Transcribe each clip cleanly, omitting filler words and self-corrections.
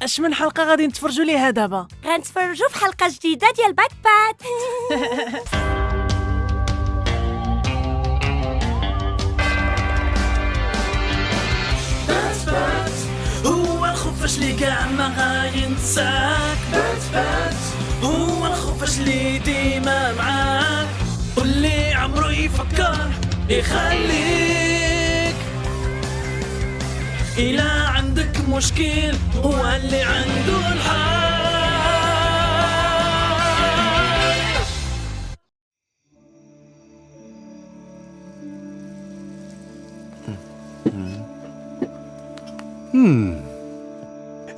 اش من حلقه غادي نتفرجوا ليها دابا؟ غنتفرجوا في حلقه جديده ديال باك بات. هو الخفاش اللي كاع ما غينساك. بات هو الخفاش اللي ديما معاك، واللي عمرو يفكر يخليك. إلا عندك مشكل هو اللي عنده الحل.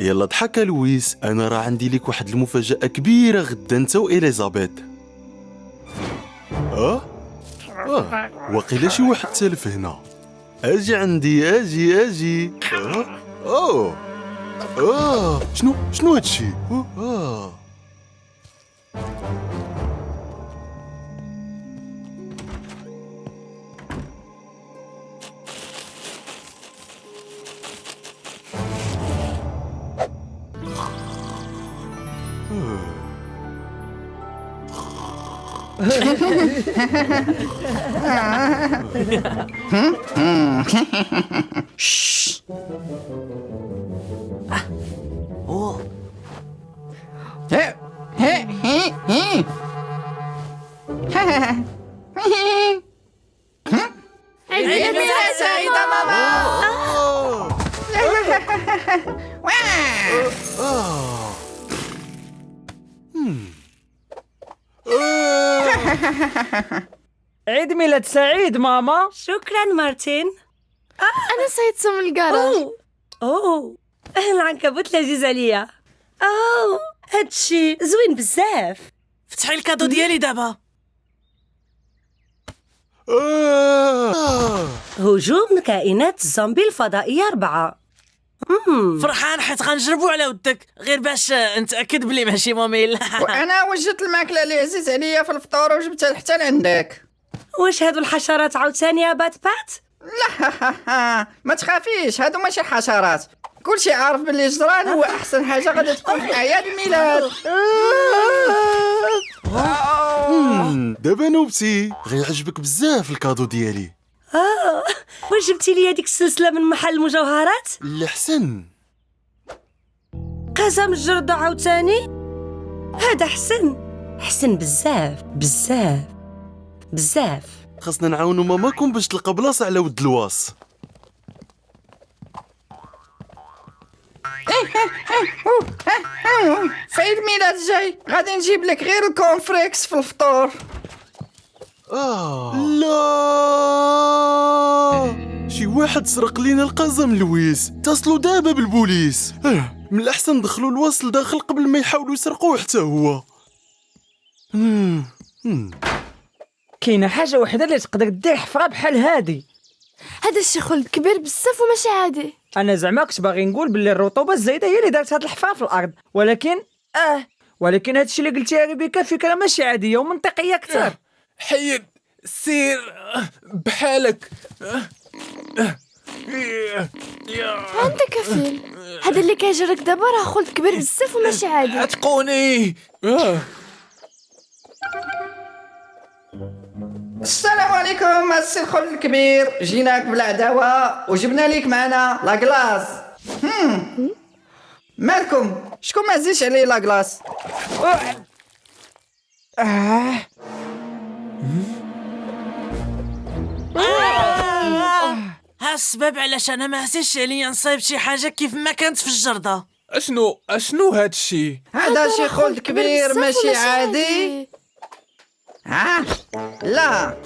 يلا ضحك لويس، انا راه عندي لك واحد المفاجأة كبيرة غدا انت وإليزابيث. وقيلا شي واحد تالف هنا. اجي عندي، اجي. شنو هادشي؟ عيد ميلاد سعيدة ماما. عيد ميلاد سعيد ماما. شكرا مارتين. أنا صيد سم الكراج. اوه العنكبوت لذيذ عليا. هادشي زوين بزاف. فتحي الكادو ديالي دابا. هجوم كائنات الزومبي الفضائية 4. فرحان حيت غنجربو على ودك، غير باش نتاكد بلي ماشي ممل. وانا وجدت الماكله اللي عزيز عليا في الفطور وجبتها حتى لعندك. واش هادو الحشرات عاوتاني يا بات؟ لا ما تخافيش، هادو ماشي حشرات. كلشي عارف باللي جدران هو احسن حاجه غادي تكون في اعياد الميلاد. دابا نوبتي، غيعجبك بزاف الكادو ديالي. واش جبتي لي هذيك السلسله من محل المجوهرات؟ الحسن قزم الجردة عاوتاني. هذا حسن بزاف. خاصنا نعاونوا ماماكم باش تلقى بلاصه على ود الواص. في عيد الميلاد الجاي غادي نجيب لك غير الكونفريكس في الفطور. لا، شي واحد سرق لينا القزم لويس، اتصلوا دابا بالبوليس. من الاحسن ندخلوا الوصل داخل قبل ما يحاولوا يسرقوه حتى هو. كاينه حاجه وحده اللي تقدر دير حفره بحال هادي. هذا الشي خلد كبير بزاف وماشي عادي. انا زعما كنت باغي نقول باللي الرطوبه الزايده هي اللي دارت هاد الحفره في الارض، ولكن هادشي اللي قلتي يا ريبيكا فكره ماشي عاديه ومنطقيه اكثر. حيد سير بحالك. انت كفيل، هذا اللي كيجرك دابا راه خلد كبير بزاف وماشي عادي. اتقوني. السلام عليكم السي الخل الكبير، جيناك بالعداوه وجبنا ليك معنا لا كلاص. مالكم شكون ما عزيزش عليه لا كلاص؟ ها السبب علاش انا ما عزيزش عليا نصايب شي حاجه كيف ما كانت في الجرده. اشنو هادشي؟ هذا شي خلد كبير بزاف ماشي وماشي عادي. لا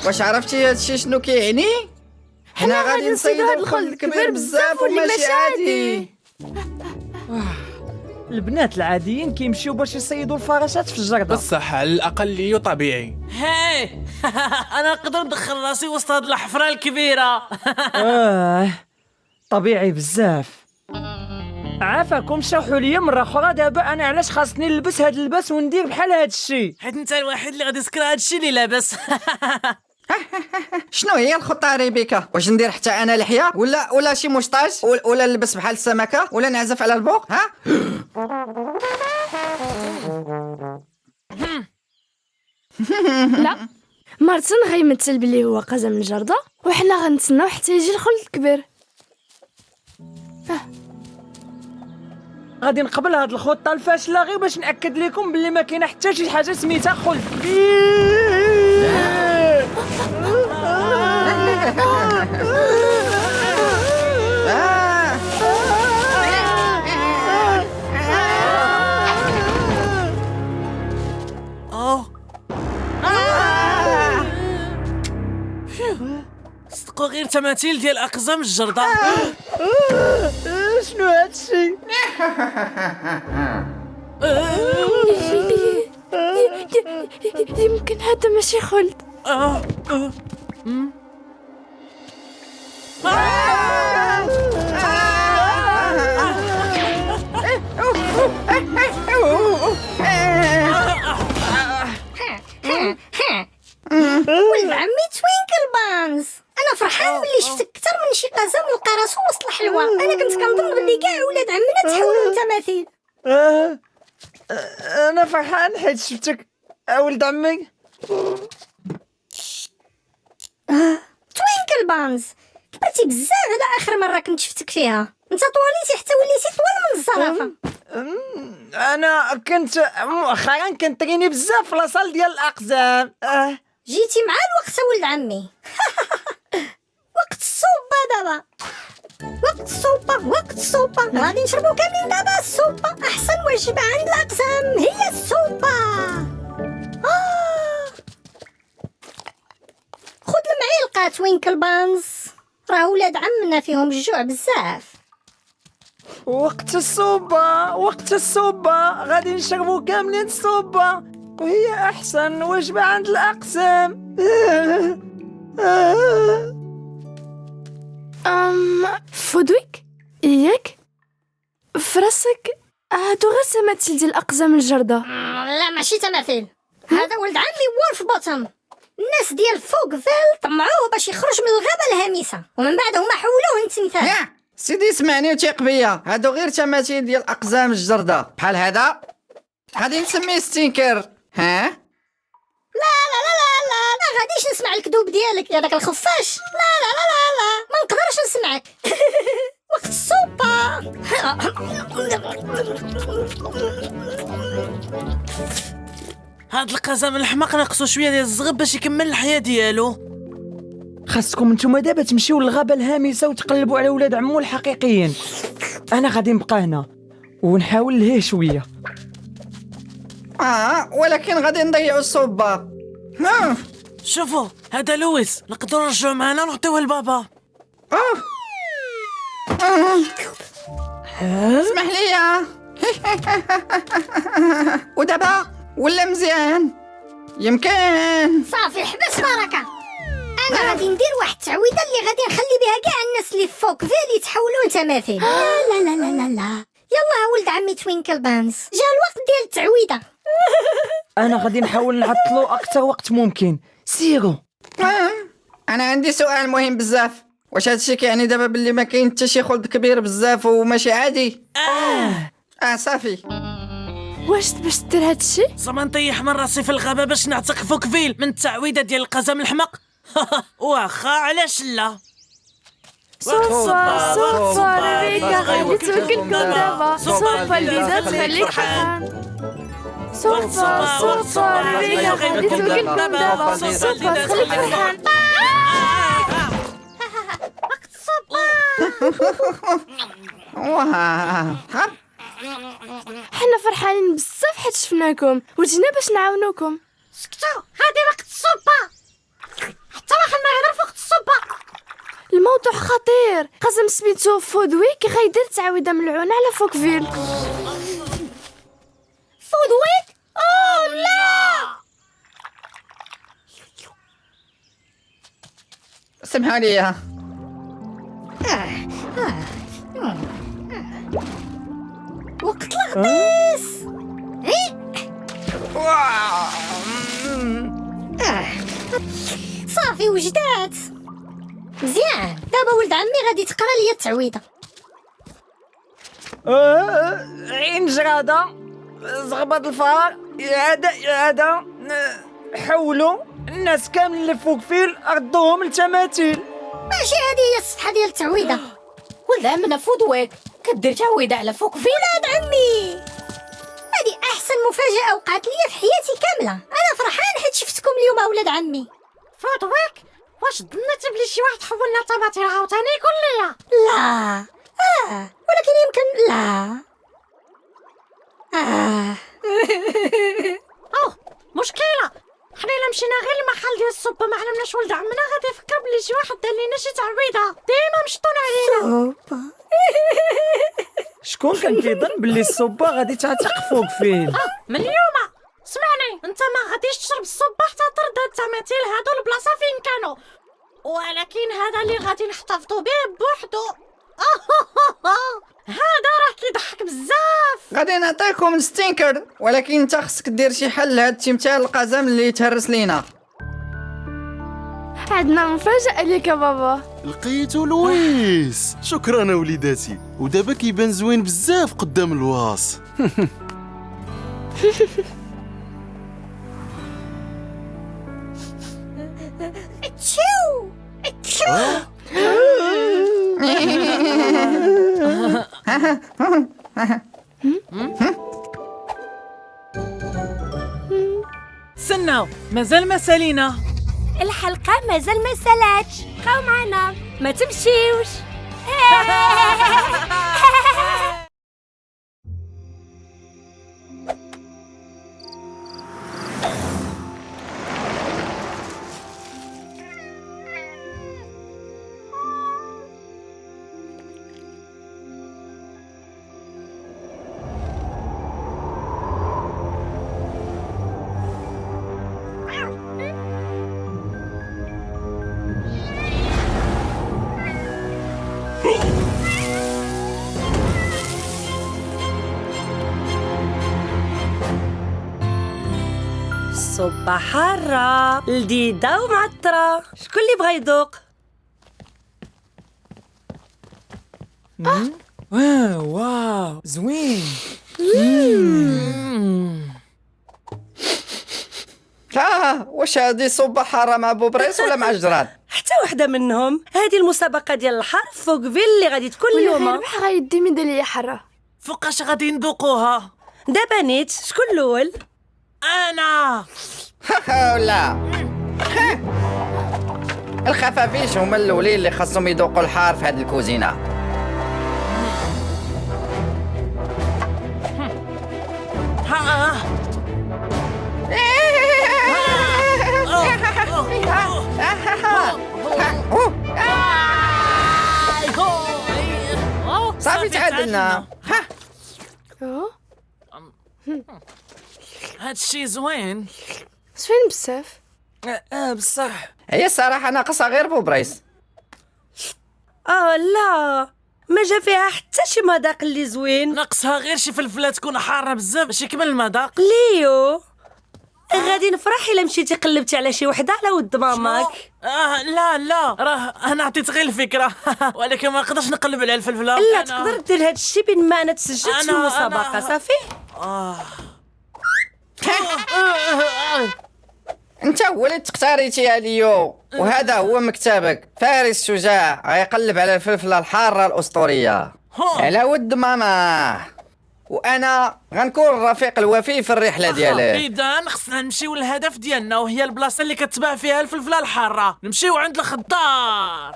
واش عرفتي هادشي شنو كيعني؟ حنا غادي نصيدو هاد الخلد الكبير بزاف واللي ماشي عادي. البنات العاديين كيمشيو باش يصيدوا الفراشات في الجرده، بصح على الاقل طبيعي. هاي انا نقدر ندخل راسي وسط هاد الحفره الكبيره. طبيعي بزاف. عافاكم شرحوا لي مرة أخرى دابا أنا علاش خاصني نلبس هاد اللباس وندير بحال هاد الشي، حيت أنت الوحيد اللي غادي يسكر هاد الشي اللي لاباس. شنو هي الخطة ريبيكا؟ واش ندير حتى انا لحية ولا شي مشطاج ولا نلبس بحال السمكة ولا نعزف على البوق ها؟ لا، مارتن غيمثل بلي هو قزم الجردة وحنا غنتسناو حتى يجي الخلد الكبير. غادي نقبل هاد الخطه الفاشله غير باش ناكد لكم باللي ما كاينه حتى شي حاجه سميتها خلد. صدقوا غير تماثيل ديال اقزام الجردة. شنو هادشي؟ يمكن هذا ماشي خلد. ولد عمي توينكل بانز، انا فرحان باللي شفتك اكثر من شي قزم لقى راسو وسط الحلوى. انا كنت كنظن باللي كاع ولاد عمنا تحولوا لتماثيل. انا فرحان حيت شفتك ولد عمي. توينكل بانز، كبرتي بزاف على اخر مره كنت شفتك فيها. انت طواليتي حتى وليتي طوال من الزرافه. انا كنت مؤخرا كنتريني بزاف في لاصال ديال الاقزام. جيتي مع الوقت ولد عمي. وقت الصوبه دابا، وقت الصوبه غادي نشربوا كاملين دابا الصوبه. احسن وجبه عند الاقزام هي الصوبه. خذ المعلقه توينكل بانز، راه ولاد عمنا فيهم الجوع بزاف. وقت الصوبة غادي نشربوا كاملين الصوبة وهي أحسن وجبة عند الأقسام. فودويك ياك فراسك هادو غير تماثيل ديال اقزام الجردة. لا ماشي تماثيل، هذا ولد عمي وولف بوتم. الناس ديال فوكفيل طمعوه باش يخرج من الغابة الهامسة ومن بعد هما حولوه لتمثال. يا سيدي اسمعني وثيق بيا، هادو غير تماثيل ديال اقزام الجردة بحال هذا غادي نسميه ستينكر. ها لا غاديش نسمع الكذوب ديالك يا داك الخفاش. لا ما نقدرش نسمعك. وقت الصوبة. هاد القزم الحماق ناقصو شويه ديال الزغب باش يكمل الحياه ديالو. خاصكم نتوما دابا تمشيو للغابة الهامسة وتقلبوا على ولاد عمو الحقيقيين. أنا غادي نبقى هنا ونحاول لهيه شوية. ولكن غادي نضيعوا الصوبة. شوفوا هذا لويس، نقدروا نرجعوا معنا ونعطيوه لبابا. اسمح لي. ودابا ولا مزيان يمكن. صافي حبس بركة. انا غادي ندير واحد التعويضه اللي غادي نخلي بها كاع الناس اللي فوق فيل يتحولوا لتماثيل. لا يلا ولد عمي توينكل بانز، جا الوقت ديال التعويضه. أنا غادي نحاول نعطلو أكثر وقت ممكن. سيروا. انا عندي سؤال مهم بزاف. واش هادشي كيعني دابا باللي ما كاين حتى شي خلد كبير بزاف وماشي عادي؟ صافي. واش باش دير هادشي؟ زعما نطيح من راسي في الغابه باش نعتق فوكفيل من التعويضه ديال القزم الحمق. واخا علاش لا. صوفا ريبيكا غادي توكلكم دابا. صوفا اللي زاد خليك فرحان. صوفا ريبيكا غادي توكلكم دابا. صوفا خليك فرحان. حنا فرحانين بزاف حيت شفناكم وجينا باش نعاونوكم. سكتوا، هذه وقت الصوبه. حتى واحد ما يهضر في وقت الصوبه. الموضوع خطير. قزم سميتو فودويك غيدير تعويضه ملعونه على فوكفيل. فودويك؟ لا. سمحوا لي. وقت الغطيس. صافي صافي وجدات. مزيان، دابا ولد عمي غادي تقرا ليا التعويضه. عين جرادة، زغبط الفار، إعادة، حولوا الناس كاملين اللي فوق فيل ردوهم للتماثيل. ماشي هذه هي الصفحه ديال التعويضه. ولد عمنا فودويك كدير تعويضه على فوق فين؟ ولاد عمي، هذه احسن مفاجاه وقعت لي في حياتي كامله. انا فرحان حيت شفتكم اليوم ولاد عمي. فودويك واش ظنيتي بلي شي واحد حولنا طماطيل عاوتاني يقول لي؟ لا ولكن يمكن لا. اوه مشكله، حنا الا مشينا غير المحل ديال السوبه ما علمناش ولد عمنا غادي يفكر بلي شي واحد دار لينا شي تعويضه، ديما مشطون علينا. شكون كان كيظن باللي الصوبة غادي تعتق فوق فيل؟ من اليوم سمعني، انت ما غاديش تشرب السوبه حتى ترد هاد التماثيل هادو البلاصه فين كانوا، ولكن هذا اللي غادي نحتفظوا به بوحدو. هذا راه كيضحك بزاف. غادي نعطيكم ستينكر، ولكن انت خصك دير شي حل لهاد التمثال القزم اللي تهرس لينا. عندنا مفاجأة ليك يا بابا. لقيتو لويس، شكرا وليداتي، ودابا كيبان زوين بزاف قدام الواص. استناو، مازال ما سالينا. الحلقه مازال ما سالاتش، بقاو معنا ما تمشيوش. الصبة حارة لذيذة ومعطرة، شكون اللي بغا يذوق؟ واو زوين. واش هادي صوبة حارة مع بوبريس ولا مع جراد؟ حتى وحدة منهم. هذه المسابقة ديال الحار فوق فيل اللي غادي تكون اليوم. ربح غيدي ميدالية حرة. فوقاش غادي ندوقوها؟ دابا نيت شكون الأول؟ انا. ولا الخفافيش هما الاولين اللي خاصهم يذوقوا الحار في هذه الكوزينه. صافي تعادلنا. هادشي زوين. زوين بزاف. بصح هي الصراحه ناقصه غير بوبريس. لا، ما جا فيها حتى شي مذاق اللي زوين. ناقصها غير شي فلفله تكون حاره بزاف باش يكمل المذاق. ليو غادي نفرح الا مشيتي قلبتي على شي وحده على ود ماماك. لا راه انا عطيت غير الفكره. ولكن ما نقدرش نقلب على الفلفله. لا تقدر دير هاد الشي بين ما انا تسجلت في المسابقه. صافي انت هو اللي تختاريتيها ليو، وهذا هو مكتبك. فارس شجاع غيقلب على الفلفله الحاره الاسطوريه على ود ماما، وانا غنكون الرفيق الوفي في الرحله ديالك. اذا خصنا نمشيو للهدف ديالنا، وهي البلاصه اللي كتباع فيها الفلفله الحاره. نمشيو عند الخضار.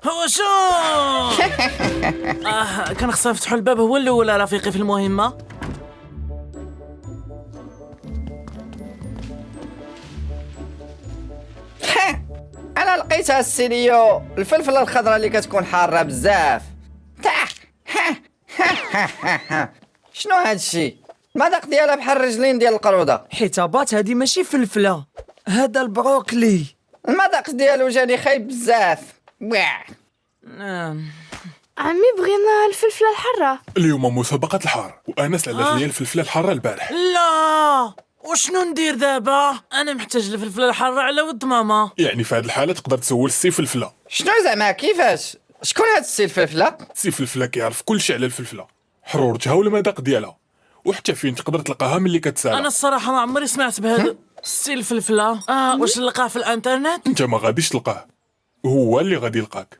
هو شو كان خصنا نفتحوا الباب هو الاول رفيقي في المهمه. انا لقيتها السيليو، الفلفله الخضراء اللي كتكون حاره بزاف. شنو هادشي؟ المذاق ديالها بحال الرجلين ديال القروده. حيتابات هادي ماشي فلفله، هذا البروكلي. المذاق ديالو جاني خايب بزاف. عمي بغينا الفلفلة الحارة. اليوم مسابقة الحار، وأنا سألت لي الفلفلة الحارة البارح. لا وشنو ندير دابا؟ انا محتاج الفلفله الحاره على ود ماما. يعني في هذه الحاله تقدر تسول السي فلفله. شنو زعما كيفاش؟ شكون هاد السي الفلفله؟ السي فلفله كيعرف كلشي على الفلفله، حرورتها والمذاق ديالها، وحتى فين تقدر تلقاها ملي كتسالى. انا الصراحه ما عمري سمعت بهذا السي الفلفله. واش نلقاه في الانترنت؟ انت ما غاديش تلقاه، هو اللي غادي يلقاك،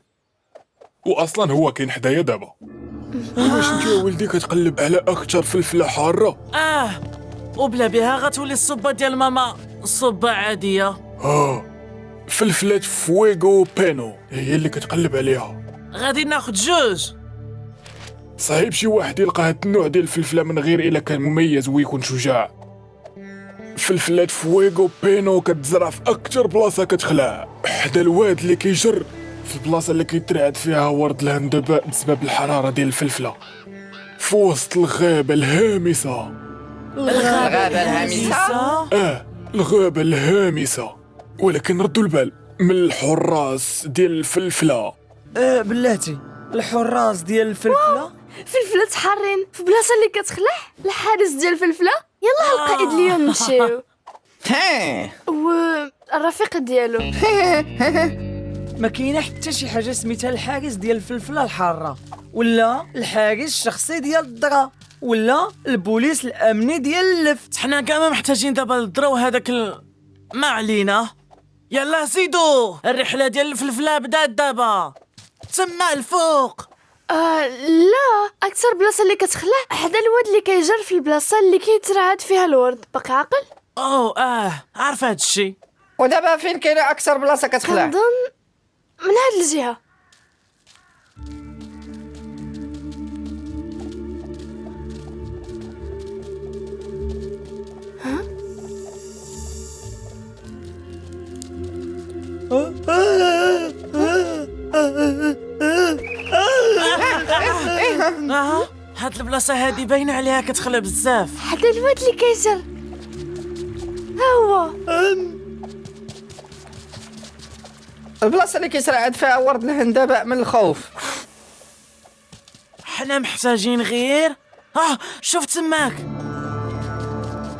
واصلا هو كاين حدايا دابا. واش انت يا ولدي كتقلب على اكثر فلفله حاره؟ وبلا بها غتولي الصبه ديال ماما صبه عاديه. فلفله فويغو بينو هي اللي كتقلب عليها. غادي ناخذ جوج. صعيب شي واحد يلقى هاد النوع ديال الفلفله من غير الا كان مميز ويكون شجاع. فلفلات فويغو بينو كتزرع في اكثر بلاصه كتخلع حدا الواد اللي كيجر، في البلاصه اللي كيترعد فيها ورد الهندباء بسبب الحراره ديال الفلفله، في وسط الغابه الهامسه. الغابه الهامسه؟ الغابه الهامسه. ولكن ردوا البال من الحراس ديال الفلفله. بلاتي الحراس ديال الفلفله فلفلات حارين في بلاصه اللي كتخلع. الحارس ديال الفلفله. يلا القائد اليوم نمشيو. والرفيق ديالو. ما كاينه حتى شي حاجه سميتها الحارس ديال الفلفله الحاره، ولا الحارس الشخصي ديال الدرا، ولا البوليس الامني ديال اللفت. حنا كاع ما محتاجين دابا نضرو هذاك ما علينا. يلا زيدو، الرحله ديال الفلفله بدات دابا. تما الفوق. لا، اكثر بلاصه اللي كتخلع حدا الواد اللي كيجر في البلاصه اللي كيترعد فيها الورد. باقي عاقل؟ عارف هاد الشيء. ودابا فين كاينه اكثر بلاصه كتخلع؟ كنظن من هاد الجهه. هاد البلاصه هادي باينه عليها كتخلى بزاف. حدا الواد اللي كيجر ها هو. البلاصه اللي كيترعد فيها ورد الهندباء من الخوف. حنا محتاجين غير شوف تماك.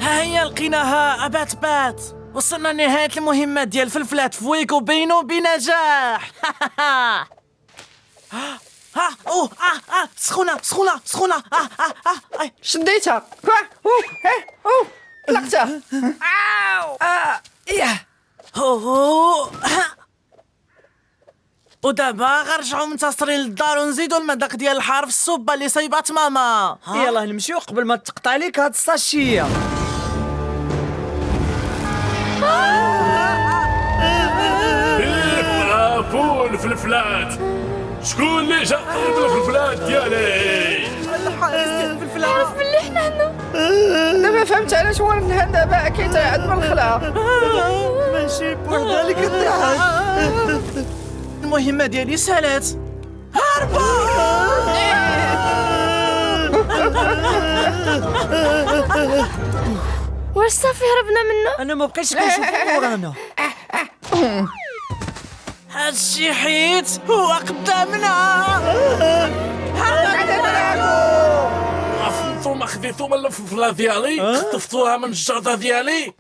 ها هي لقيناها. بات وصلنا لنهايه المهمه ديال فلفلات فويغو بينو بنجاح. سخونه. شديتها. طلقتها. ودابا غنرجعوا منتصرين للدار ونزيدوا المذاق ديال الحار في الصوبه اللي صايبات ماما. يلا نمشيو قبل ما تقطع ليك هاد الساشيه. فول فلفلات. شكون اللي جا قرب الفلفلات ديالي؟ الحارس ديال الفلفله. عرف بلي حنا هنا. دابا فهمت علاش ورد الهندباء كيترعد من الخلا. ماشي بوحدها اللي كتضحك. المهمه ديالي سالات. واش صافي هربنا منه؟ انا ما بقيتش كنشوف ورانا. هادشي حيت هو قدامنا. انتوما خديتو من الفلفله ديالي، خطفتوها من الجرده ديالي.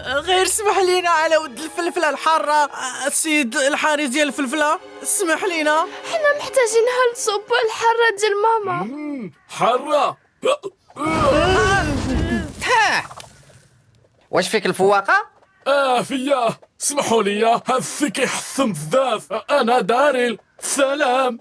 غير اسمح لينا على ود الفلفله الحاره السيد الحارس ديال الفلفله، اسمح لينا. حنا محتاجين هاد الصوبه الحاره ديال ماما. حاره. واش فيك الفواقه؟ فيا. اسمحوا لي، هاد السي كيحسن بزاف. انا داري. سلام.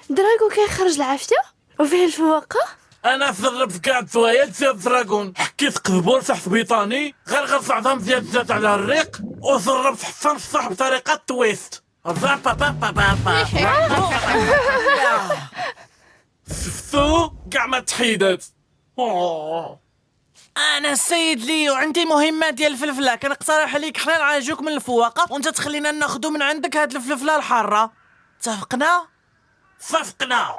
دراغو كيخرج العافيه وفيه الفواقه. انا ضربت كاع الدوايات ديال الدراغون، حكيت قزبور تحت بيطاني، غير غنصعدهم ديال الزيت على الريق، وضربت حسن الصح بطريقه تويست. شفتو كاع ما تحيدت. انا السيد لي وعندي مهمه ديال الفلفله، كنقترح عليك حنا نعالجوك من الفواقه وانت تخلينا ناخذو من عندك هاد الفلفله الحاره. اتفقنا؟ صفقنا.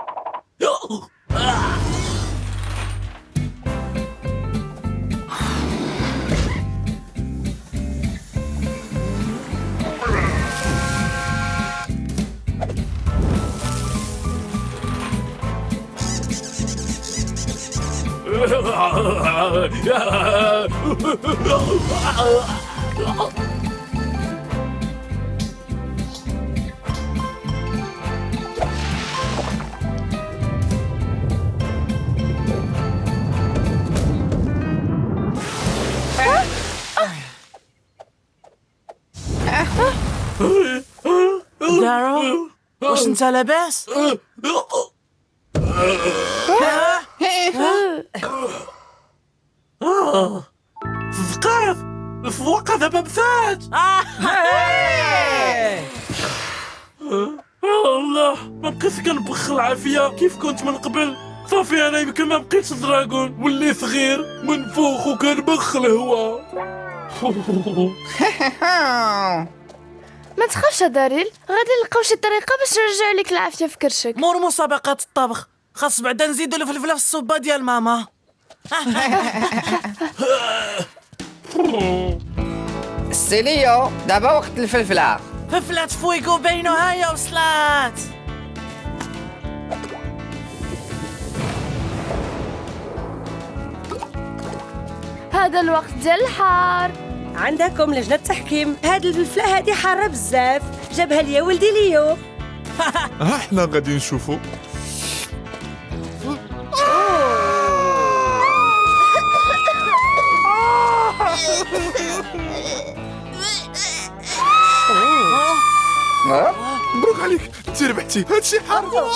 دارو واش انت لاباس؟ صدقات الفواقة دابا بثات. الله ما بقيتش كنبخ العافية كيف كنت من قبل. صافي انا يمكن ما بقيتش دراغون، وليت صغير منفوخ وكنبخ الهواء. ما تخافش داريل، غادي نلقاو شي طريقه باش نرجع لك العافيه في كرشك. مور مسابقات الطبخ خاص بعدا نزيدو الفلفله في الصوبه ديال ماما. السيليو دابا وقت الفلفله. فلفلات فويكو بينو هايا وصلات. هذا الوقت ديال الحار. عندكم لجنة تحكيم، هاد الفلفلة هادي حارة بزاف، جابها ليا ولدي ليو. ها احنا غادي نشوفوا. مبروك عليك انت ربحتي، هادشي حار.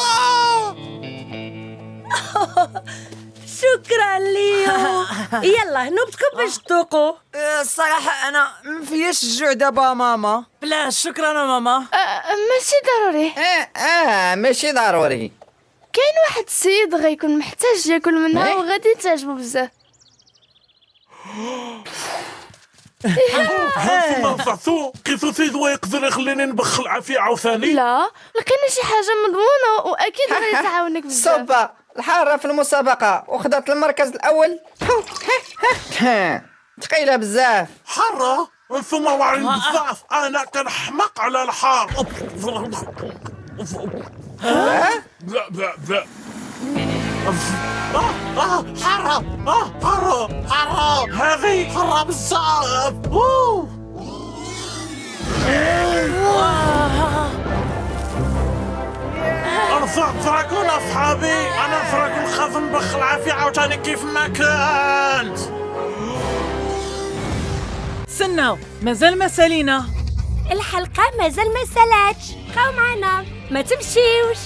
شكرا ليو. يلا نوبتكم باش تذوقوا. الصراحه انا ما فياش الجوع دابا ماما. بلاش شكرا ماما. ماشي ضروري. ماشي ضروري. كاين واحد السيد غيكون محتاج ياكل منها وغادي تعجبو بزاف. ما نفعتو كيف سيد يقدر يخليني نبخ العافية عاوثاني. لا لقينا شي حاجه مضمونه واكيد غادي تعاونك بزاف. صوبا الحارة في المسابقة وخدت المركز الأول. ثقيلة بزاف. حارة انتم واعرين بزاف، انا كنحمق على الحار. لا لا لا. حارة حارة هذه حارة بزاف. انا فراكون اصحابي، انا فراكون خاف نبخ العافية عاوتاني كيف ما كنت. سناو مازال ما سالينا. الحلقة مازال ما سالاتش، بقاو معنا ما تمشيوش.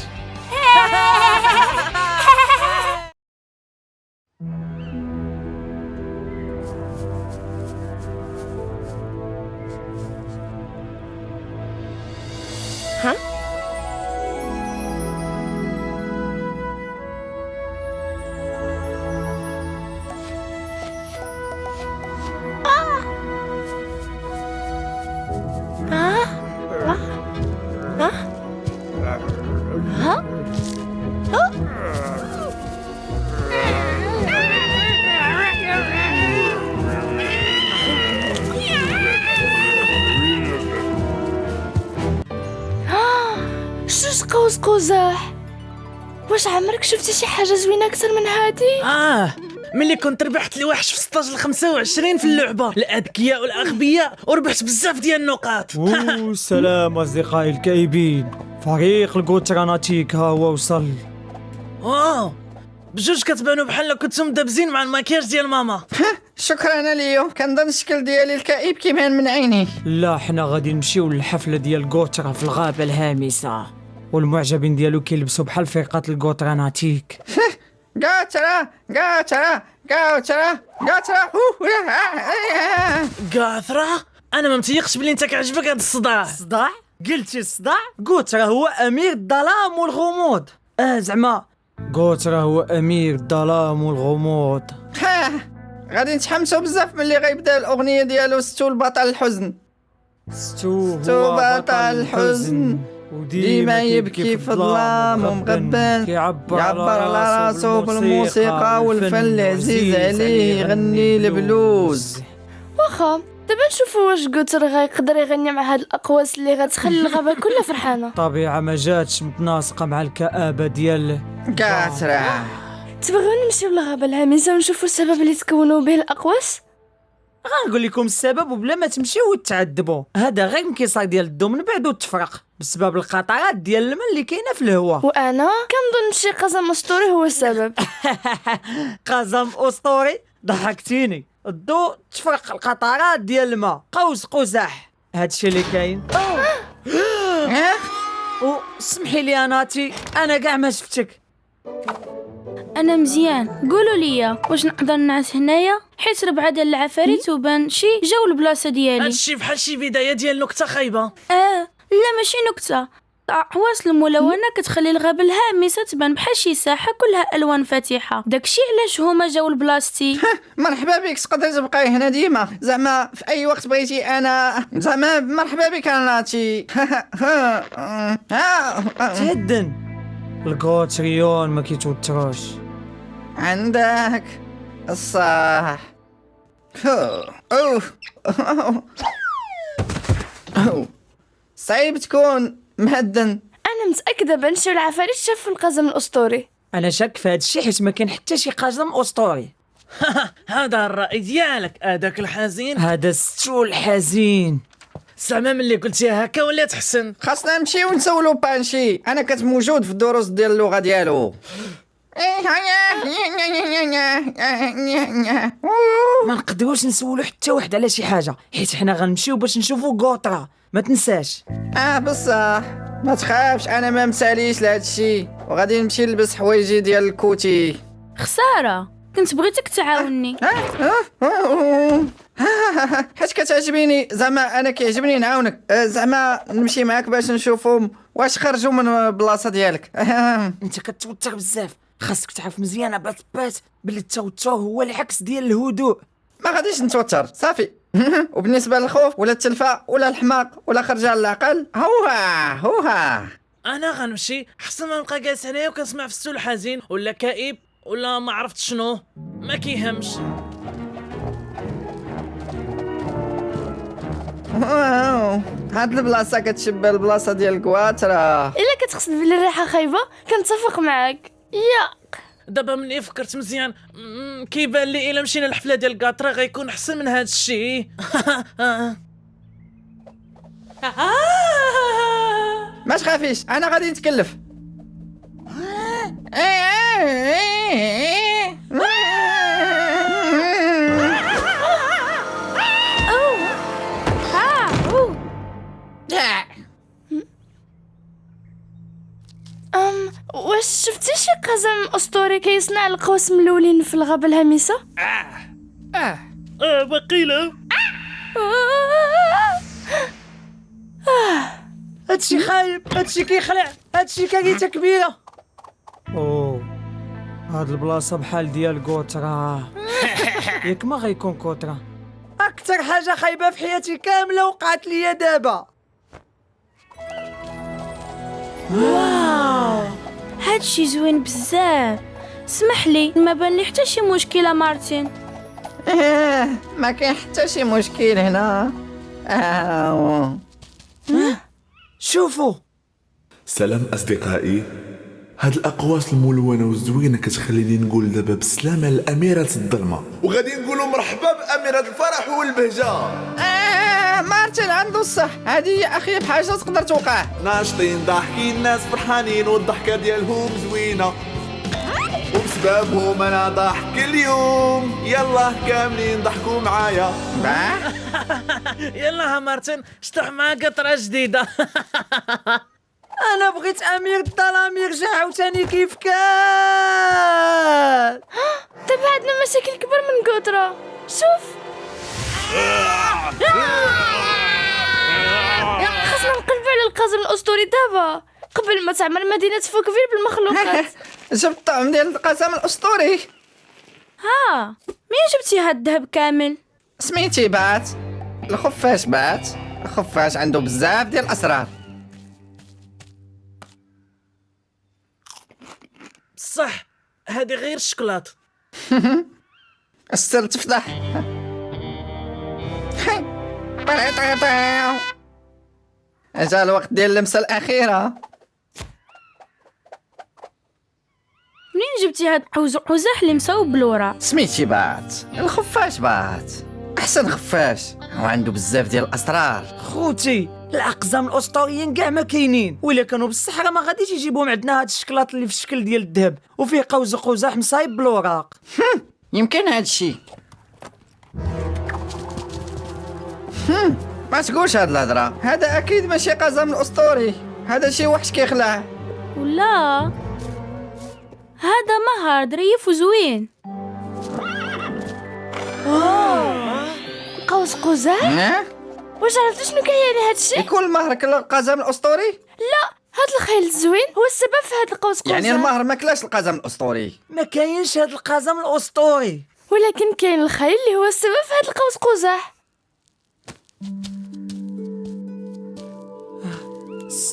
شوش قوس قزح. واش عمرك شفتي شي حاجه زوينه اكثر من هادي؟ ملي كنت ربحت الوحش في 16 25 في اللعبه الاذكياء والاغبياء وربحت بزاف ديال النقاط. سلام اصدقائي الكئيبين، فريق الكوتراناتيك ها هو وصل. بجوج كتبانوا بحال كنتم دابزين مع الماكياج ديال ماما. شكرا ليو، كنظن الشكل ديالي الكئيب كيبان من عيني. لا حنا غادي نمشيو للحفله ديال غوترا في الغابه الهامسه، والمعجبين ديالو كيلبسوا بحال فرقه الكوتراناتيك. غاترا غاترا غاترا غاترا. قاثرة انا ما متيقش بلي انت كعجبك هذا الصداع. صداع؟ قلتي الصداع؟ غوترا هو امير الظلام والغموض. زعما غوترا هو امير الظلام والغموض. غادي نتحمسوا بزاف ملي غيبدا الاغنيه ديالو ستو البطل الحزن. ستو بطل الحزن وديما يبكي في الظلام ومغبن، يعبر على راسو بالموسيقى والفن العزيز عليه، يغني البلوز. واخا دابا نشوفوا واش غوتر غيقدر يغني مع هاد الاقواس اللي غتخلي الغابه كلها فرحانه. طبيعه ما جاتش متناسقه مع الكآبه ديال غاترا. تبغيو نمشيو للغابة الهامسة ونشوفوا السبب اللي تكونوا به الأقواس؟ غنقول لكم السبب وبلا ما تمشيو وتعذبوا. هذا غير انكسار ديال الضو من بعد والتفرق بسبب القطرات ديال الماء اللي كاينه في الهواء. وأنا كنظن شي قزم أسطوري هو السبب. قزم اسطوري؟ ضحكتيني. الضو تفرق القطرات ديال الماء، قوس قزح، هادشي اللي كاين. وسمحي لي ناتي، انا كاع ما شفتك. انا مزيان، قولوا لي واش نقدر نعس هنايا حيت 4 ديال العفاريت وبان شي جاو البلاصه ديالي. هادشي بحال شي بدايه ديال نكته خايبه. لا ماشي نكته، عواصل الملونه كتخلي الغابه الهامسه تبان بحال شي ساحه كلها الوان فاتحه، داكشي علاش هما جاو لبلاصتي. مرحبا بك، تقدري تبقاي هنا ديما، زعما في اي وقت بغيتي. انا زعما مرحبا بك ناتي. تهدن الكوتريون ما كيتوتروش. عندك الصح. أوه. صعيب تكون مهدن. أنا متأكدة بان شي العفاريت شافوا القزم الأسطوري. انا شاك في هذا الشيء حيت ما كاين حتى شي قزم اسطوري. هذا الرأي ديالك، هذاك الحزين، هذا الستول الحزين. زعما ملي قلتيها هكا ولا تحسن. خاصنا نمشيو ونسولو بانشي، انا كنت موجود في الدروس ديال اللغه ديالو. ما نقدروش نسولو حتى واحد على شي حاجه حيت حنا غنمشيو باش نشوفو غوطرا، ما تنساش. بصح ما تخافش، انا ما مساليش لهاد الشيء، وغادي نمشي نلبس حوايجي ديال الكوتي. خساره، كنت بغيتك تعاوني. حيت كتعجبيني، زعما انا كيعجبني نعاونك، زعما نمشي معاك باش نشوفهم واش خرجوا من البلاصه ديالك. انت كتوتر بزاف، خاصك تعرف مزيان بات بلي التوتر هو العكس ديال الهدوء. ما غاديش نتوتر صافي. وبالنسبه للخوف ولا التلفه ولا الحماق ولا خرجان العقل، هوها انا غنمشي، حسن ما نبقى جالس هنايا وكنسمع في السول حزين ولا كئيب ولا ما عرفت شنو، ما كيهمش. هاد البلاصه كتشبه البلاصه ديال الكواترا. إلا كتقصد بلي الريحة خايبة كنتفق معاك. دابا ملي فكرت مزيان كيبان لي الا مشينا للحفله ديال الكاطرا غيكون احسن من هذا الشيء. ما تخافيش، انا غادي نتكلف. واش شفتي شي قزم أسطوري كيصنع القوس ملولين في الغابة الهامسة؟ وقيلة. هادشي خايب، هادشي كيخلع، هادشي كارثة كبيرة. هاد البلاصة بحال ديال كوترا. ياك ما غيكون كوترا. أكثر حاجة خايبة في حياتي كاملة وقعت ليا دابا. واو، هادشي زوين بزاف. اسمح لي، ما بان لي حتى شي مشكله مارتين. ما كاين حتى شي مشكل هنا. شوفوا. سلام أصدقائي، هاد الأقواس الملونة والزوينة كتخليني نقول دابا بسلامة لأميرة الظلمة، وغادي نقولوا مرحبا بأميرة الفرح والبهجة. مارتن عنده الصح، هذه هي أخيب حاجة تقدر توقع. ناشطين ضاحكين، الناس فرحانين والضحكة ديالهم زوينة، وبسببهم أنا ضاحك اليوم. يلا كاملين ضحكوا معايا. يلا ها مارتن، اشطح معاك قطرة جديدة. أنا بغيت أمير الظلام يرجع عاوتاني كيف كان. دابا عندنا مشاكل كبر من كثرة. شوف، خاصنا نقلبوا على القزم الأسطوري دابا قبل ما تعمر مدينة فوكفيل بالمخلوقات. جبت الطعم ديال القزم الأسطوري. مين جبتي هاد الذهب كامل؟ سميتي بات الخفاش. الخفاش عنده بزاف ديال الأسرار. صح، هذه غير الشكلاط. السر تفتح. جا الوقت ديال اللمسة الأخيرة. منين جبتي هاد قزح اللي مصوب بالوراء؟ سميتي بات الخفاش بات احسن خفاش وعنده بزاف ديال الاسرار. خوتي الاقزام الاسطوريين كاع ما كاينين، ولا كانوا بصح راه ما غاديش يجيبوهم عندنا هاد الشكلاط اللي في الشكل ديال الذهب وفيه قوس قزح مصايب بالوراق. يمكن هاد الشيء. ما تقولش هاد الهضره، هذا اكيد ماشي قزم الاسطوري، هذا شي وحش كيخلع. ولا هذا مهر ظريف وزوين. قوس قزح؟ واش عرفتي شنو كيعني هاد الشيء؟ يكون المهر كلا القزم الاسطوري؟ لا، هاد الخيل الزوين هو السبب في هاد القوس قزح. يعني المهر ما كلاش القزم الاسطوري؟ ما كاينش هاد القزم الاسطوري، ولكن كاين الخيل اللي هو السبب في هاد القوس قزح.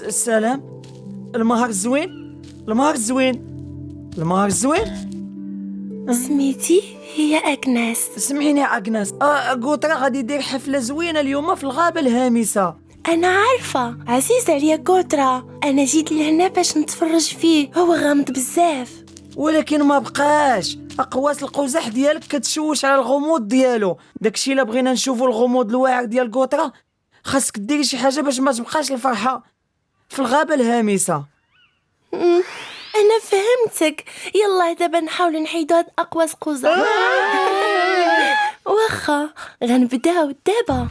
السلام. المهر زوين، المهر زوين، المهر زوين. سميتي هي أغناس. سمعيني يا أغناس، قوطرة غادي يدير حفلة زوينة اليوم في الغابة الهامسة. أنا عارفة، عزيز عليا قطرة، أنا جيت لهنا باش نتفرج فيه، هو غامض بزاف. ولكن ما بقاش، أقواس القزح ديالك كتشوش على الغموض ديالو. داكشي الا بغينا نشوفو الغموض الواعر ديال قطرة خاصك ديري شي حاجة باش ما تبقاش الفرحة في الغابة الهامسة. أنا فهمتك، يلا دابا نحاول نحيدو هاد أقواس قزح. واخا غنبداو دابا.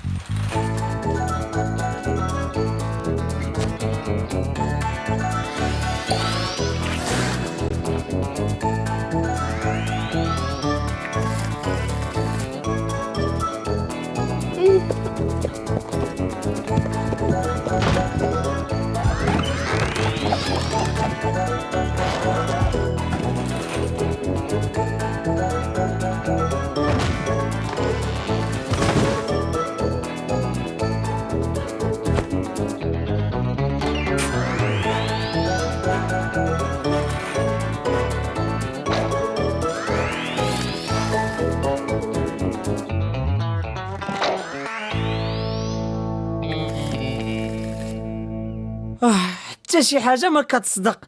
حتى شي حاجة ما كتصدق.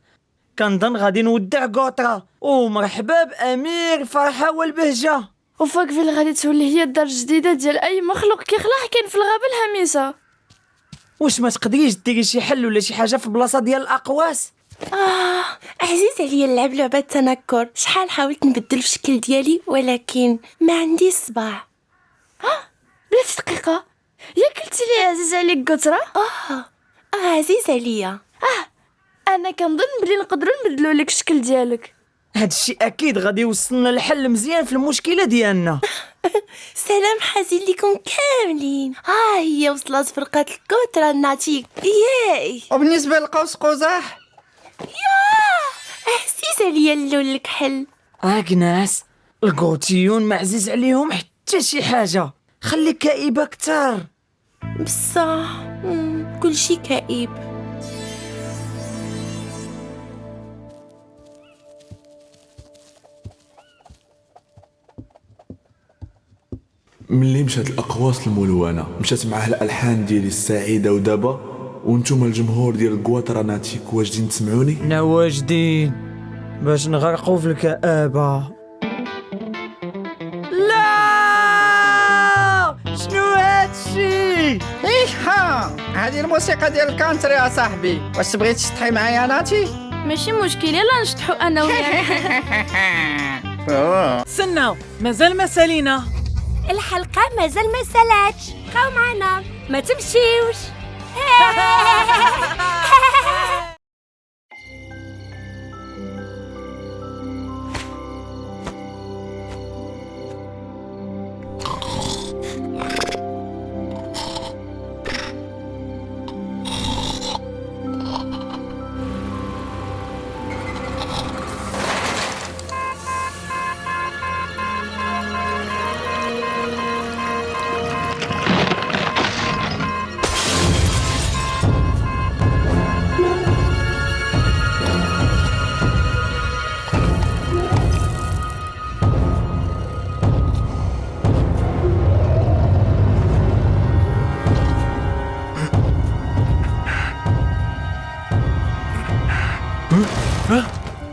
كنظن غادي نودع قطرة ومرحبا بأمير الفرحة والبهجة. وفوق في غادي تولي هي الدار الجديدة ديال أي مخلوق كيخلع كاين في الغابة الهامسة. واش ما تقدريش ديري شي حل ولا شي حاجة في البلاصة ديال الأقواس؟ عزيز عليا نلعب لعبة التنكر، شحال حاولت نبدل في الشكل ديالي ولكن ما عندي الصباع. بلاتي دقيقة، ياك قلتي لي عزيز عليك قطرة؟ عزيز عليا. أنا كنظن بلي نقدروا نبدلوا لك الشكل ديالك. هاد الشيء أكيد غادي يوصلنا لحل مزيان في المشكلة ديالنا. سلام حزين لكم كاملين. هي وصلت فرقة القطرة الناتيك. ياي. وبالنسبة لقوس قزح؟ عزيز عليا نلول لك حل. أغناس، القوتيون ما عزيز عليهم حتى شي حاجة، خليك كئيبة كتر. بصح كل شي كئيب. ملي مشات الاقواس الملونه مشات معاه الالحان ديالي السعيده ودابا وانتم الجمهور ديال قواطرة ناتيك واجدين تسمعوني؟ نا واجدين باش نغرقوا في الكآبة. لا شنو هادشي؟ هذه الموسيقى ديال الكانتري يا صاحبي، واش تبغي تشطحي معايا ناتي؟ ماشي مشكل، يلا نشطحوا انا وياك. سناو مازال ما سالينا. الحلقة مازال ما سالاتش، بقاو معنا ما تمشيوش.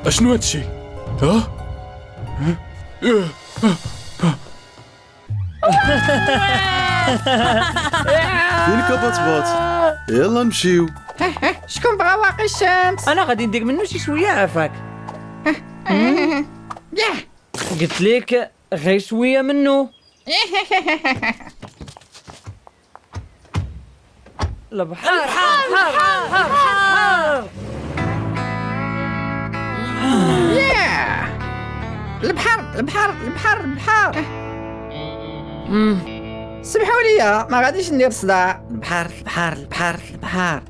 اشنو هادشي؟ فينك بطبط؟ يلا نمشيو. شكون بغا واقي الشمس؟ انا غادي ندير منه شي شويه عافاك. قلت لك غير شويه منه. البحر البحر البحر البحر البحر. سمحوا لي ما غاديش ندير صداع. البحر البحر البحر البحر.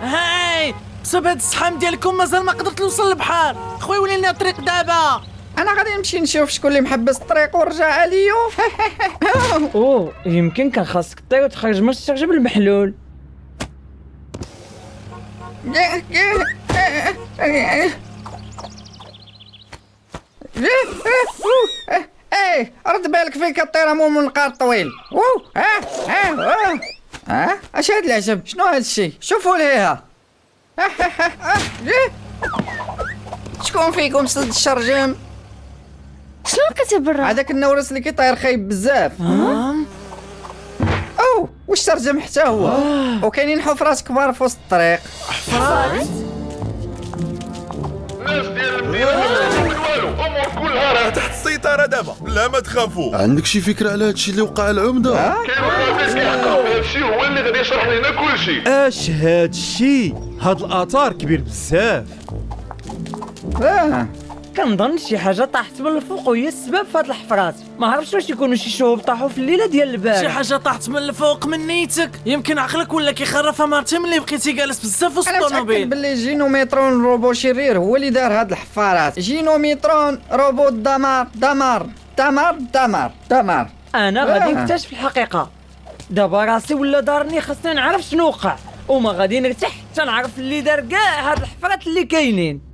هاي بسبب هاد الزحام ديالكم مازال ما قدرت نوصل للبحر. خويا ولي لنا الطريق دابا. انا غادي نمشي نشوف شكون اللي محبس الطريق ورجع عليو. اوه يمكن كان خاصك طير وتخرج من الشرجه بالمحلول. ايه رد بالك فيك الطيره مو من القار الطويل. اش هاد العجب؟ شنو هاد الشيء؟ شوفوا ليها. شكون فيكم سد الشرجم؟ شنو لقيتي برا؟ هذاك النورس اللي كيطير خايب بزاف. او واش ترجم حتى هو. وكاينين حفرات كبار في وسط الطريق. حفرات؟ الناس ديال المدينه ما عندهم والو، الامور كلها راه تحت السيطره دابا، لا ما تخافوا. عندك شي فكره على هادشي اللي وقع العمده؟ كاين واحد كيحقق في هادشي هو اللي غادي يشرح لنا كلشي. اش هادشي؟ هاد الاثار كبير بزاف. كنظن شي حاجه طاحت من الفوق وهي السبب في هاد الحفرات. ما عرفتش واش يكونوا شي شهوب طاحوا في الليله ديال البارح. شي حاجه طاحت من الفوق من نيتك. يمكن عقلك ولا كيخرفها مارتي ملي بقيتي جالس بزاف وسط انا متاكد الطوموبيل. باللي جينوميترون روبو شرير هو اللي دار هاد الحفارات. جينوميترون روبو دمار دمار دمار دمار دمار. انا غادي نكتشف الحقيقه. دابا راسي ولا دارني خاصني نعرف شنو وقع، وما غادي نرتاح حتى نعرف اللي دار كاع هاد الحفرات اللي كاينين.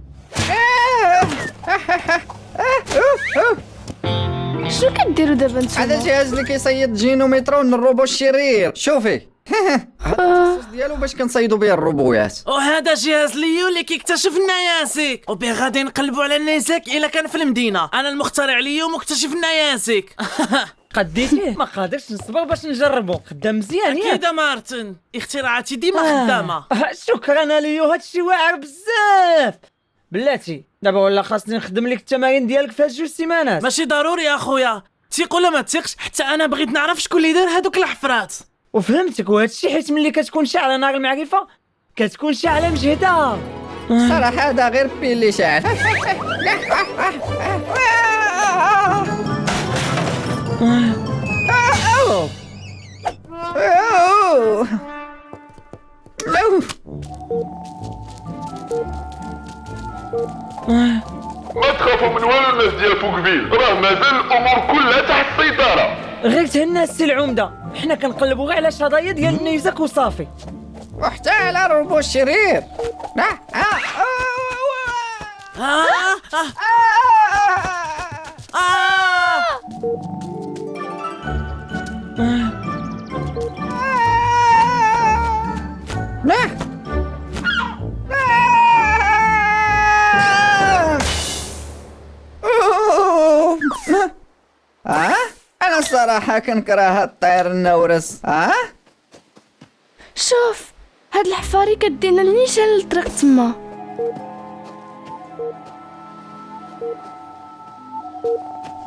شنو كديروا دابا نتوما؟ هذا الجهاز اللي كيصيد جينوميترون الروبو الشرير. شوفي هذا التخصص ديالو باش كنصيدوا به الروبويات. وهذا جهاز ليو اللي كيكتشف النياسيك، وبيه غادي نقلبوا على النيزك الا كان في المدينه. انا المخترع ليو مكتشف النياسيك. قديتيه؟ ما قادرش نصبر باش نجربو. خدام مزيان ياك؟ اكيد مارتن، اختراعاتي ديما خدامه. شكرا ليو، هادشي واعر بزاف. بلاتي دابا ولا خاصني نخدم لك التمارين ديالك في هاد 2 سيمانات. ماشي ضروري يا خويا، تيق ولا ما تيقش، حتى انا بغيت نعرف شكون اللي دار هادوك الحفرات. وفهمتك، وهادشي حيت ملي كتكون شاعله نار المعرفه كتكون شاعله مجهده. صراحه هذا غير بي اللي شاعل. ما تخافوا من والو الناس ديال فوقفيل، راه مازال الامور كلها تحت السيطره. غير تهنى السي العمده، حنا كنقلبوا غير على شظايا ديال النيزك وصافي. وحتى على الروبو الشرير. أنا الصراحة كنكره الطير النورس. شوف هاد الحفاري كدينا النيشان للطريق تما.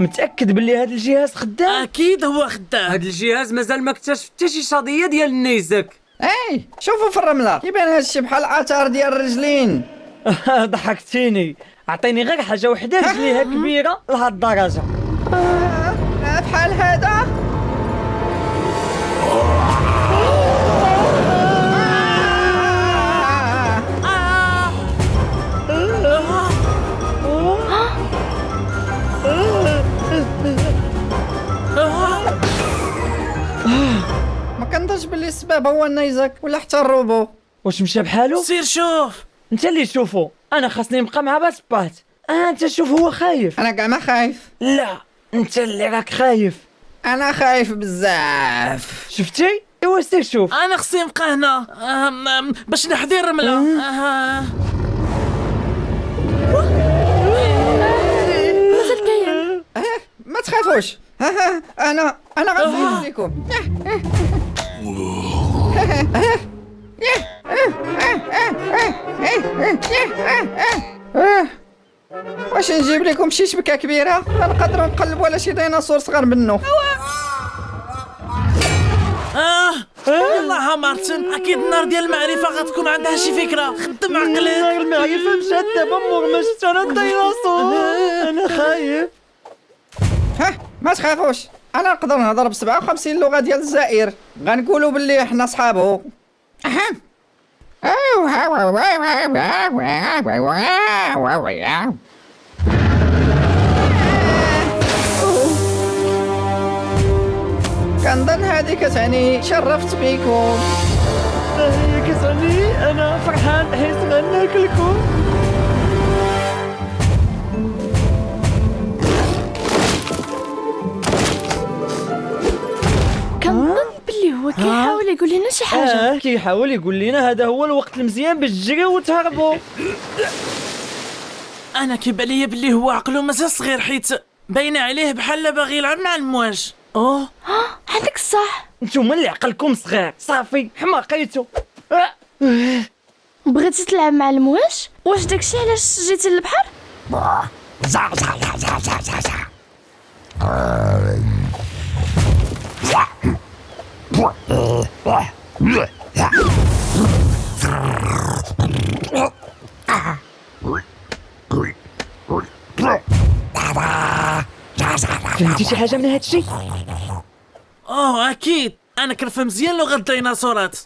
متاكد باللي هاد الجهاز خدام؟ اكيد هو خدام. هاد الجهاز مازال ما اكتشف حتى شي شظيه ديال النيزك. اي شوفوا في الرمله كيبان هادشي بحال اثار ديال الرجلين. ضحكتيني. اعطيني غير حاجه وحده رجليها كبيره لهاد الدرجه. بحال هذا. ما كنظنش باللي السبب هو النيزك ولا حتى الروبو. واش مشى بحالو؟ سير شوف. انت اللي شوفو، انا خاصني نبقى مع باسبات. انت شوف هو خايف. انا كاع ما خايف. لا انت اللي راك خايف. انا خايف بزاف. شفتي؟ ايوا سير شوف. انا خصني نبقى هنا باش نحضر الرمله. تخافوش، انا غنفهم لكم. واش نجيب لكم شي شبكه كبيره؟ نقدر نقلب على شي ديناصور صغر منه. يلا مارتن، اكيد النار ديال المعرفه غتكون عندها شي فكره. خدم عقلك. المعرفة مشات دابا مور ما شفت انا الديناصور. انا خايف. ما تخافوش، انا نقدر نهضر ب 57 لغه ديال الجزائر. غنقولوا باللي حنا صحابو. كنظن هذه كتعني شرفت بكم. هي كتعني انا فرحان حيت غناكلكم. كنظن باللي هو كيحاول يقول لنا شي حاجه. كيحاول يقول لنا هذا هو الوقت المزيان باش تجريو وتهربوا. انا كيبان ليا باللي هو عقلو مازال صغير، حيت باينه عليه بحال باغي يلعب مع المواج. عندك الصح، نتوما اللي عقلكم صغير. صافي حماقيتو. بغيتي تلعب مع المواج؟ واش داكشي علاش جيتي للبحر؟ فهمتي شي حاجه من هادشي؟ اكيد انا كنفهم مزيان لغه الديناصورات.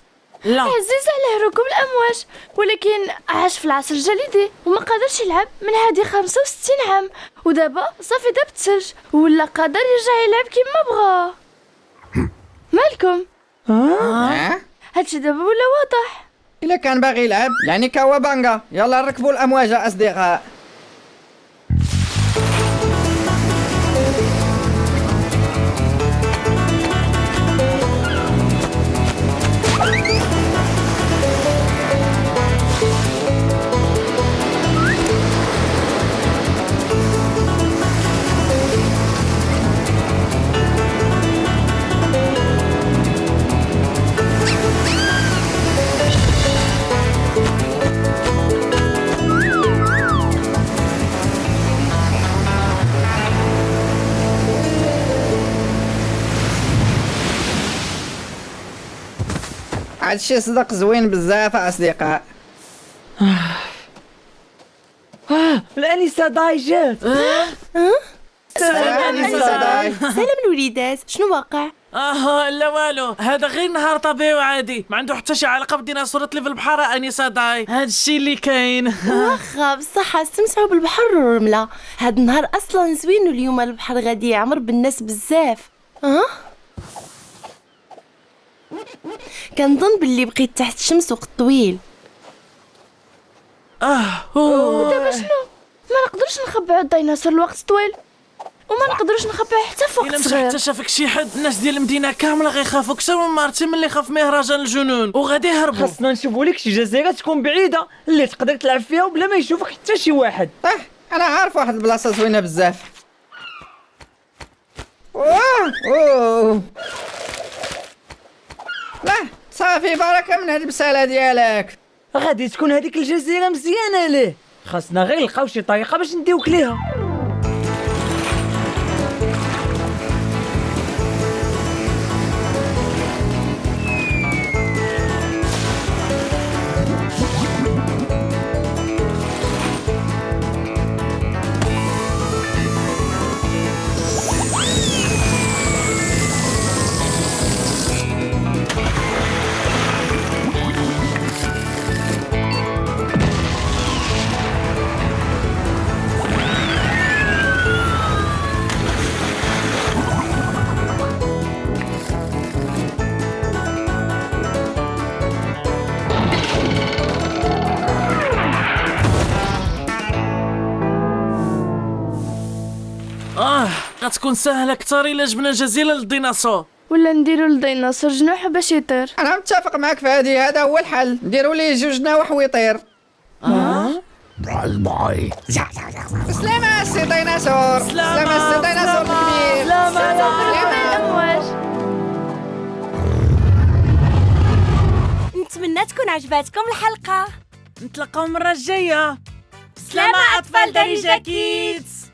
لا عزيز عليه ركوب الامواج، ولكن عاش في العصر الجليدي وما قادرش يلعب من هادي 65 عام، ودابا صافي داب الثلج ولا قادر يرجع يلعب كيما بغا. مالكم؟ هادشي دابا ولا واضح. الا كان باغي يلعب يعني كاوابانغا. يلا ركبوا الامواج اصدقاء. هادشي صدق زوين بزاف اصدقاء. الانسه داي جات. سلام الوليدات، شنو واقع؟ لا والو، هذا غير نهار طبيعي وعادي، ما عنده حتى شي علاقه بالديناصورات اللي في البحر. انسه داي، هذا الشيء اللي كاين. واخا بصح استمتعوا بالبحر والرمله. هاد النهار اصلا زوين، واليوم البحر غادي يعمر بالناس بزاف. كنظن باللي بقيت تحت الشمس وقت طويل. ودابا شنو؟ ما نقدرش نخبعوا الديناصور لوقت طويل، وما نقدروش نخبعوا حتى في وقت الا مشى صغير. حتى شافك شي حد، الناس ديال المدينه كامله غيخافوا اكثر من مارتن ملي خاف مهرجان الجنون وغادي يهربوا. خاصنا نشوفوا لك شي جزيره تكون بعيده اللي تقدر تلعب فيها وبلا ما يشوفك حتى شي واحد. انا عارف واحد البلاصه زوينه بزاف. لا صافي بركه من هاد البساله ديالك. غادي تكون هذيك الجزيره مزيانه ليه. خاصنا غير نلقاو شي طريقه باش نديوك ليها. غتكون سهله اكثر الا جبنا جزيره للديناصور، ولا نديروا للديناصور جناح باش يطير. انا متفق معك في هذا هو الحل. نديروا ليه 2 جناح ويطير. سلامة السي ديناصور. سلامة السي ديناصور الكبير. سلامة الأمواج. نتمنى تكون عجباتكم الحلقة. نتلاقاو المرة الجاية. سلامة أطفال دارجة كيدز.